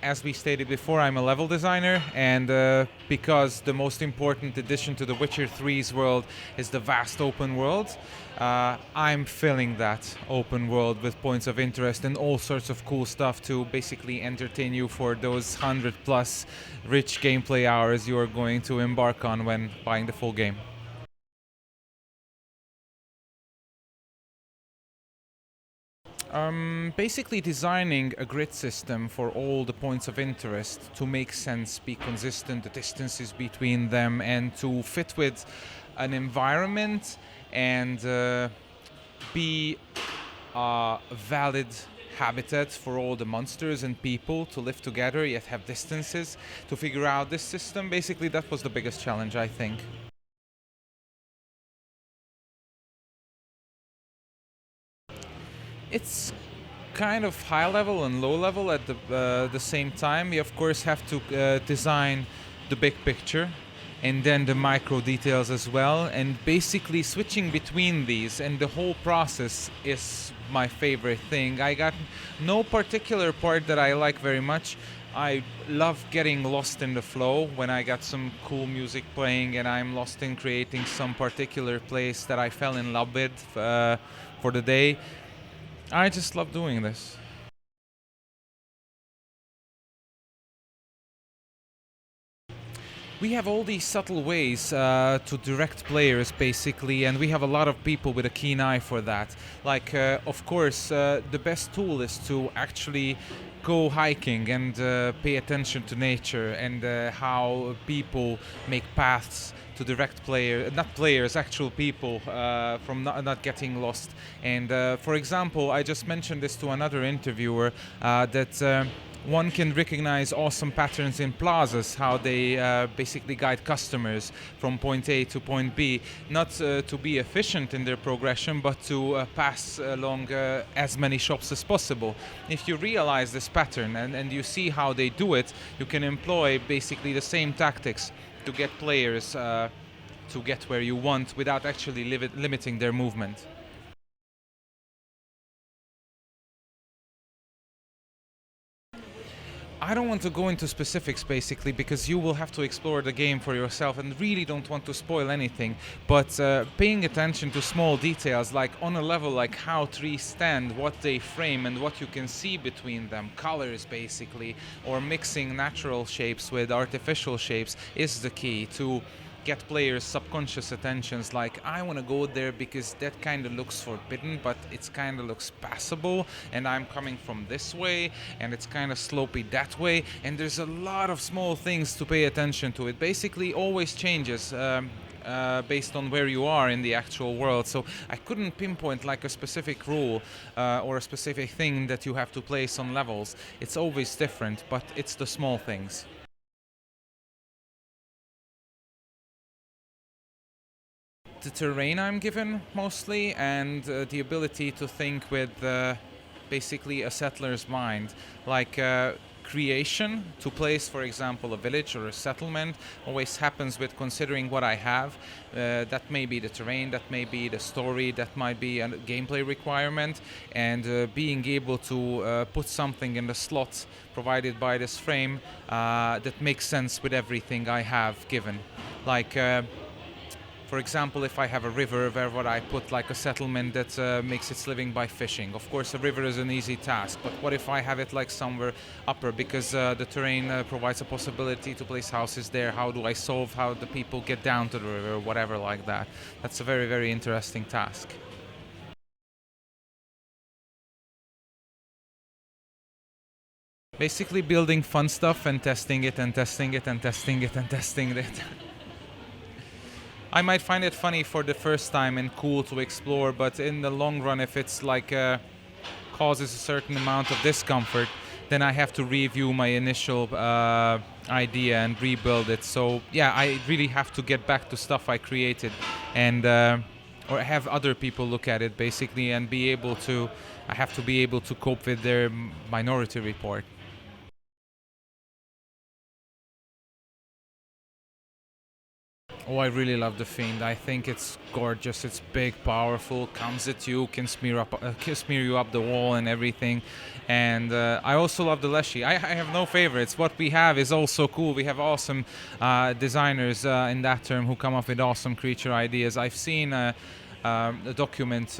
as we stated before, I'm a level designer, and because the most important addition to the Witcher 3's world is the vast open world, I'm filling that open world with points of interest and all sorts of cool stuff to basically entertain you for those 100 plus rich gameplay hours you are going to embark on when buying the full game. Basically designing a grid system for all the points of interest to make sense, be consistent, the distances between them, and to fit with an environment and be a valid habitat for all the monsters and people to live together yet have distances. To figure out this system, basically that was the biggest challenge, I think. It's kind of high level and low level at the same time. We of course have to design the big picture and then the micro details as well, and basically switching between these, and the whole process is my favorite thing. I got no particular part that I like very much. I love getting lost in the flow when I got some cool music playing and I'm lost in creating some particular place that I fell in love with for the day. I just love doing this. We have all these subtle ways to direct players, basically, and we have a lot of people with a keen eye for that. Like, of course, the best tool is to actually go hiking and pay attention to nature and how people make paths to direct not players, actual people from not getting lost. And for example, I just mentioned this to another interviewer that one can recognize awesome patterns in plazas, how they basically guide customers from point A to point B, not to be efficient in their progression, but to pass along as many shops as possible. If you realize this pattern and you see how they do it, you can employ basically the same tactics to get players to get where you want without actually limiting their movement. I don't want to go into specifics basically because you will have to explore the game for yourself and really don't want to spoil anything. But paying attention to small details, like on a level like how trees stand, what they frame, and what you can see between them, colors basically, or mixing natural shapes with artificial shapes, is the key to get players' subconscious attentions, like I want to go there because that kind of looks forbidden, but it's kind of looks passable, and I'm coming from this way, and it's kind of slopey that way, and there's a lot of small things to pay attention to. It basically always changes. Based on where you are in the actual world. So I couldn't pinpoint like a specific rule or a specific thing that you have to place on levels. It's always different, but it's the small things. The terrain I'm given mostly, and the ability to think with basically a settler's mind, like creation to place, for example, a village or a settlement always happens with considering what I have. That may be the terrain, that may be the story, that might be a gameplay requirement, and being able to put something in the slot provided by this frame that makes sense with everything I have given. Like for example, if I have a river where would I put like a settlement that makes its living by fishing? Of course, a river is an easy task, but what if I have it like somewhere upper because the terrain provides a possibility to place houses there? How do I solve how the people get down to the river, whatever like that? That's a very, very interesting task. Basically building fun stuff and testing it and testing it and testing it and testing it. I might find it funny for the first time and cool to explore, but in the long run, if it's like causes a certain amount of discomfort, then I have to review my initial idea and rebuild it. So yeah, I really have to get back to stuff I created, and or have other people look at it basically, and be able to. I have to be able to cope with their minority report. Oh, I really love the Fiend. I think it's gorgeous. It's big, powerful, comes at you, can smear you up the wall and everything. And I also love the Leshy. I have no favorites. What we have is also cool. We have awesome designers in that term who come up with awesome creature ideas. I've seen a document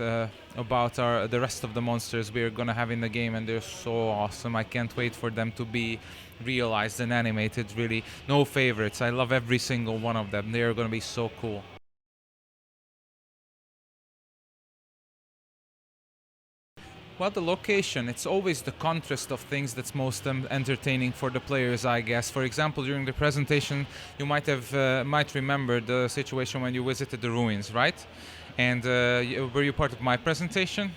about the rest of the monsters we're gonna have in the game, and they're so awesome. I can't wait for them to be realized and animated. Really, no favorites. I love every single one of them. They're gonna be so cool. Well, the location, it's always the contrast of things that's most entertaining for the players, I guess. For example, during the presentation, you might remember the situation when you visited the ruins, right? And were you part of my presentation?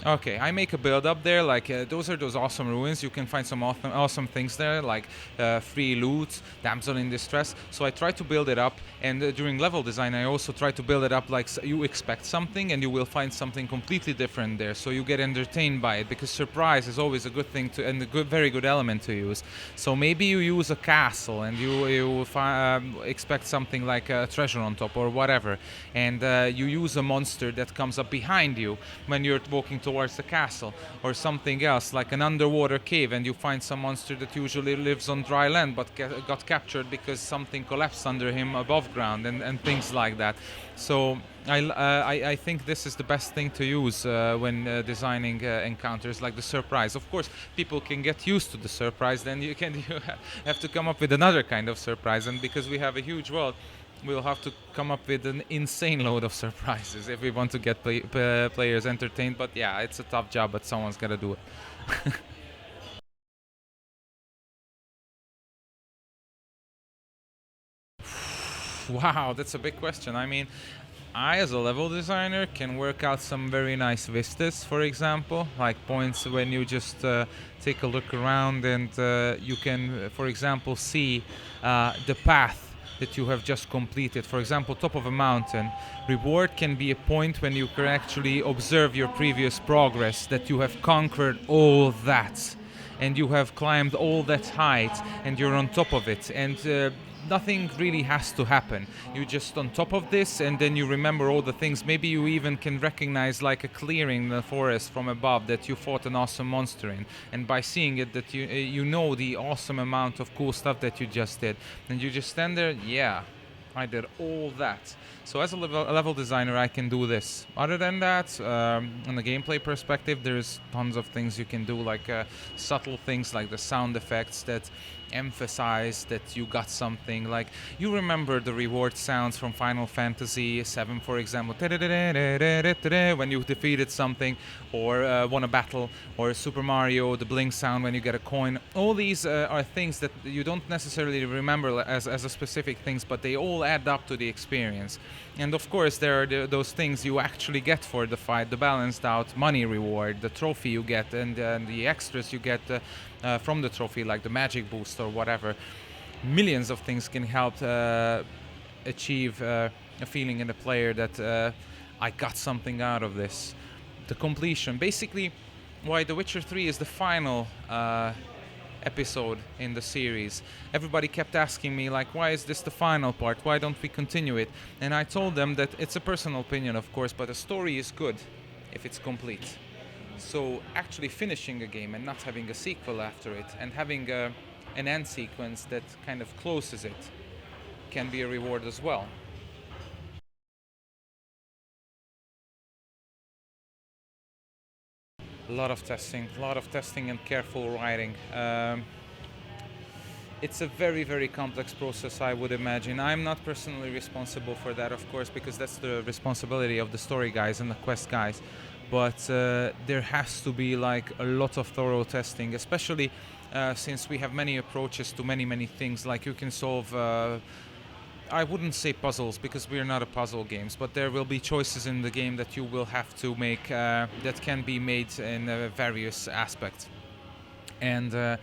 Okay, I make a build up there. Like those are those awesome ruins. You can find some awesome things there, like free loot, damsel in distress. So I try to build it up, and during level design, I also try to build it up like you expect something, and you will find something completely different there. So you get entertained by it, because surprise is always a good thing to, and a very good element to use. So maybe you use a castle, and you expect something like a treasure on top or whatever, and you use a monster that comes up behind you when you're walking towards the castle, or something else like an underwater cave, and you find some monster that usually lives on dry land but got captured because something collapsed under him above ground, and things like that. So I think this is the best thing to use when designing encounters, like the surprise. Of course, people can get used to the surprise, then you have to come up with another kind of surprise, and because we have a huge world, we'll have to come up with an insane load of surprises if we want to get players entertained. But yeah, it's a tough job, but someone's got to do it. Wow, that's a big question. I mean, I, as a level designer, can work out some very nice vistas, for example, like points when you just take a look around, and you can, for example, see the path that you have just completed. For example, top of a mountain. Reward can be a point when you can actually observe your previous progress, that you have conquered all that, and you have climbed all that height, and you're on top of it, and nothing really has to happen. You just on top of this, and then you remember all the things. Maybe you even can recognize like a clearing in the forest from above that you fought an awesome monster in, and by seeing it, that you know the awesome amount of cool stuff that you just did, and you just stand there. Yeah, I did all that. So as a level designer, I can do this. Other than that, on the gameplay perspective, there's tons of things you can do, like subtle things like the sound effects that emphasize that you got something. Like, you remember the reward sounds from Final Fantasy VII, for example, when you defeated something, or won a battle, or Super Mario, the blink sound when you get a coin. All these are things that you don't necessarily remember as a specific things, but they all add up to the experience. And of course, there are those things you actually get for the fight, the balanced out money reward, the trophy you get, and the extras you get from the trophy, like the magic boost or whatever. Millions of things can help achieve a feeling in the player that I got something out of this. The completion. Basically, why The Witcher 3 is the final episode in the series. Everybody kept asking me, like, why is this the final part? Why don't we continue it? And I told them that it's a personal opinion, of course, but a story is good if it's complete. So actually finishing a game and not having a sequel after it, and having an end sequence that kind of closes it, can be a reward as well. A lot of testing and careful writing. It's a very, very complex process, I would imagine. I'm not personally responsible for that, of course, because that's the responsibility of the story guys and the quest guys. But there has to be like a lot of thorough testing, especially since we have many approaches to many things. Like, you can solve I wouldn't say puzzles, because we are not a puzzle games, but there will be choices in the game that you will have to make that can be made in various aspects. And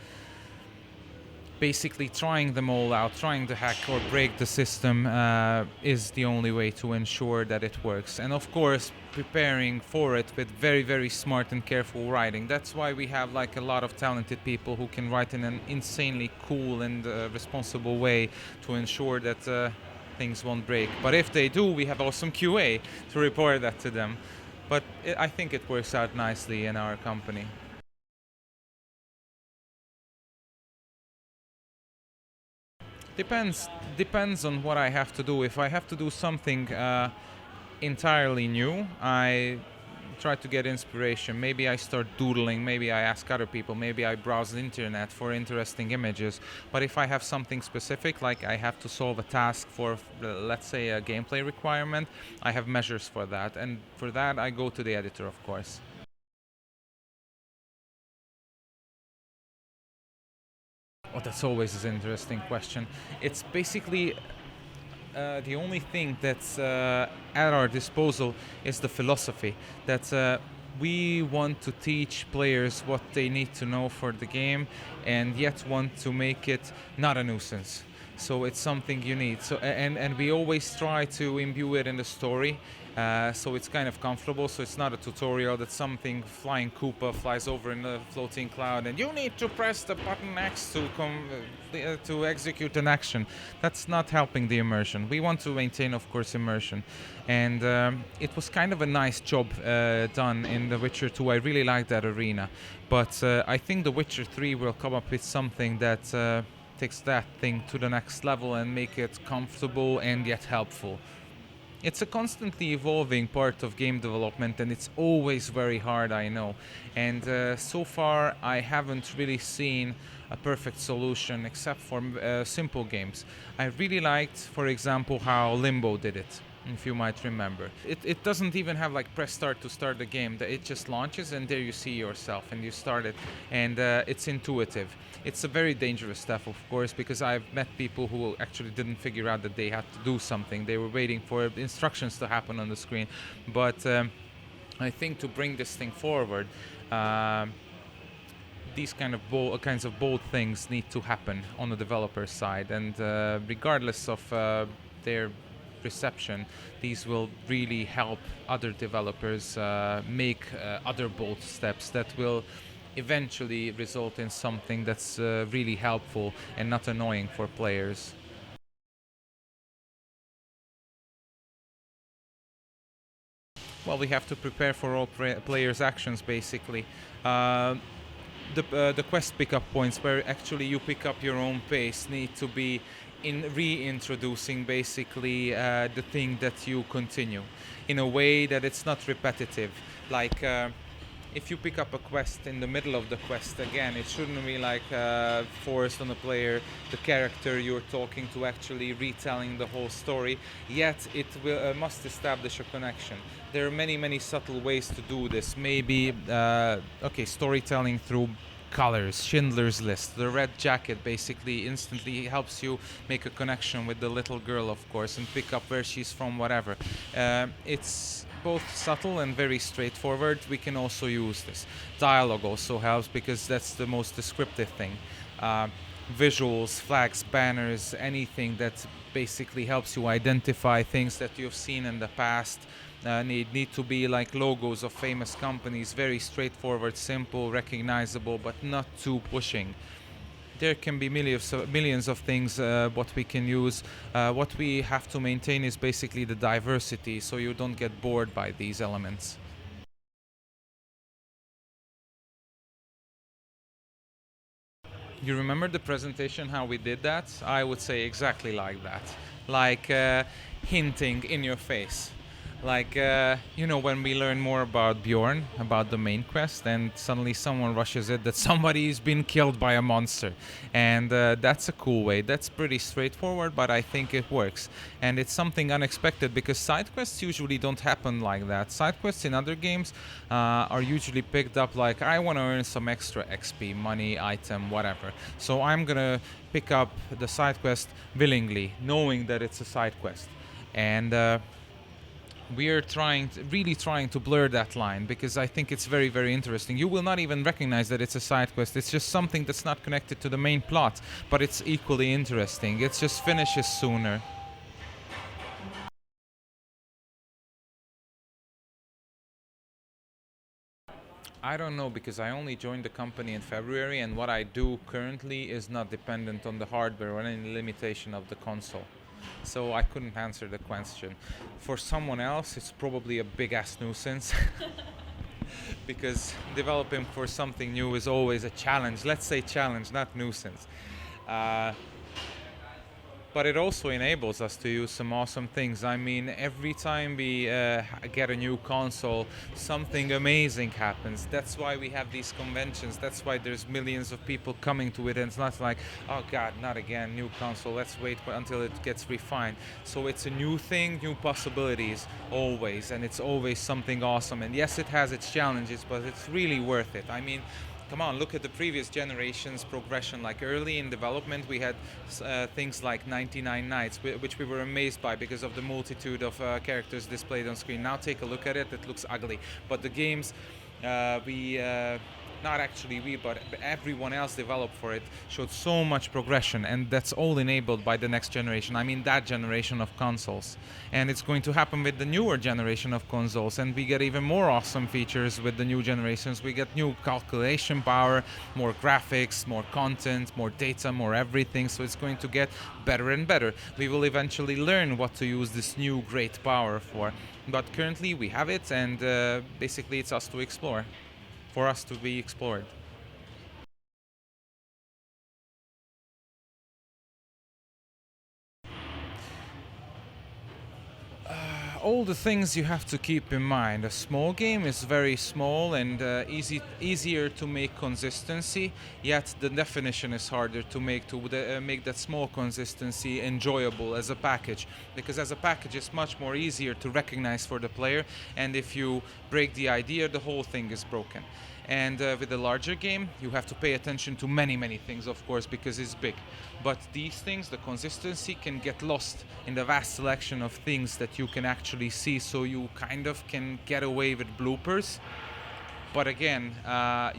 basically trying them all out, trying to hack or break the system is the only way to ensure that it works. And of course, preparing for it with very, very smart and careful writing. That's why we have like a lot of talented people who can write in an insanely cool and responsible way to ensure that things won't break. But if they do, we have awesome QA to report that to them. But I think it works out nicely in our company. Depends on what I have to do. If I have to do something entirely new, I try to get inspiration. Maybe I start doodling, maybe I ask other people, maybe I browse the internet for interesting images. But if I have something specific, like I have to solve a task for, let's say, a gameplay requirement, I have measures for that. And for that, I go to the editor, of course. Oh, that's always an interesting question. It's basically the only thing that's at our disposal is the philosophy that we want to teach players what they need to know for the game, and yet want to make it not a nuisance. So it's something you need. So and we always try to imbue it in the story. So it's kind of comfortable. So it's not a tutorial that something flying Koopa flies over in a floating cloud and you need to press the button X to execute an action. That's not helping the immersion. We want to maintain, of course, immersion. And it was kind of a nice job done in The Witcher 2. I really like that arena. But I think The Witcher 3 will come up with something that takes that thing to the next level and make it comfortable and yet helpful. It's a constantly evolving part of game development, and it's always very hard, I know. And so far, I haven't really seen a perfect solution except for simple games. I really liked, for example, how Limbo did it, if you might remember. It doesn't even have like press start to start the game. It just launches and there you see yourself and you start it, and it's intuitive. It's a very dangerous stuff, of course, because I've met people who actually didn't figure out that they had to do something. They were waiting for instructions to happen on the screen. But I think to bring this thing forward, these kinds of bold things need to happen on the developer side, and regardless of their reception, these will really help other developers make other bold steps that will eventually result in something that's really helpful and not annoying for players. Well, we have to prepare for all players' actions, basically. Uh, the quest pickup points, where actually you pick up your own pace, need to be in reintroducing basically the thing that you continue in a way that it's not repetitive. Like if you pick up a quest in the middle of the quest, again, it shouldn't be like forced on the player, the character you're talking to actually retelling the whole story, yet it must establish a connection. There are many subtle ways to do this. Maybe storytelling through colors, Schindler's List. The red jacket basically instantly helps you make a connection with the little girl, of course, and pick up where she's from, whatever. It's both subtle and very straightforward. We can also use this. Dialogue also helps because that's the most descriptive thing. Visuals, flags, banners, anything that basically helps you identify things that you've seen in the past. Need to be like logos of famous companies, very straightforward, simple, recognizable, but not too pushing. There can be millions of things what we can use. What we have to maintain is basically the diversity, so you don't get bored by these elements. You remember the presentation, how we did that? I would say exactly like that. Like hinting in your face. Like, when we learn more about Bjorn, about the main quest, and suddenly someone rushes it that somebody's been killed by a monster. And that's a cool way. That's pretty straightforward, but I think it works. And it's something unexpected because side quests usually don't happen like that. Side quests in other games are usually picked up like, I want to earn some extra XP, money, item, whatever. So I'm gonna pick up the side quest willingly, knowing that it's a side quest. And we are really trying to blur that line because I think it's very interesting. You will not even recognize that it's a side quest. It's just something that's not connected to the main plot, but it's equally interesting. It just finishes sooner. I don't know because I only joined the company in February, and what I do currently is not dependent on the hardware or any limitation of the console. so I couldn't answer the question. For someone else, it's probably a big ass nuisance. Because developing for something new is always a challenge. Let's say challenge, not nuisance. Uh, but it also enables us to use some awesome things. I mean, every time we get a new console, something amazing happens. That's why we have these conventions. That's why there's millions of people coming to it, and it's not like, oh god, not again, new console, let's wait until it gets refined. So it's a new thing, new possibilities, always, and it's always something awesome. And yes, it has its challenges, but it's really worth it. I mean, come on, look at the previous generation's progression. Like early in development, we had things like 99 Nights, which we were amazed by because of the multitude of characters displayed on screen. Now take a look at it, it looks ugly. But the games not actually we, but everyone else developed for it, showed so much progression, and that's all enabled by the next generation. I mean, that generation of consoles. And it's going to happen with the newer generation of consoles, and we get even more awesome features with the new generations. We get new calculation power, more graphics, more content, more data, more everything, so it's going to get better and better. We will eventually learn what to use this new great power for. But currently we have it, and basically it's us to explore. For us to be explored. All the things you have to keep in mind. A small game is very small and easier to make consistency, yet the definition is harder to make that small consistency enjoyable as a package. Because as a package, it's much more easier to recognize for the player, and if you break the idea, the whole thing is broken. And with a larger game, you have to pay attention to many, many things, of course, because it's big. But these things, the consistency, can get lost in the vast selection of things that you can actually see, so you kind of can get away with bloopers. But again,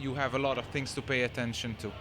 you have a lot of things to pay attention to.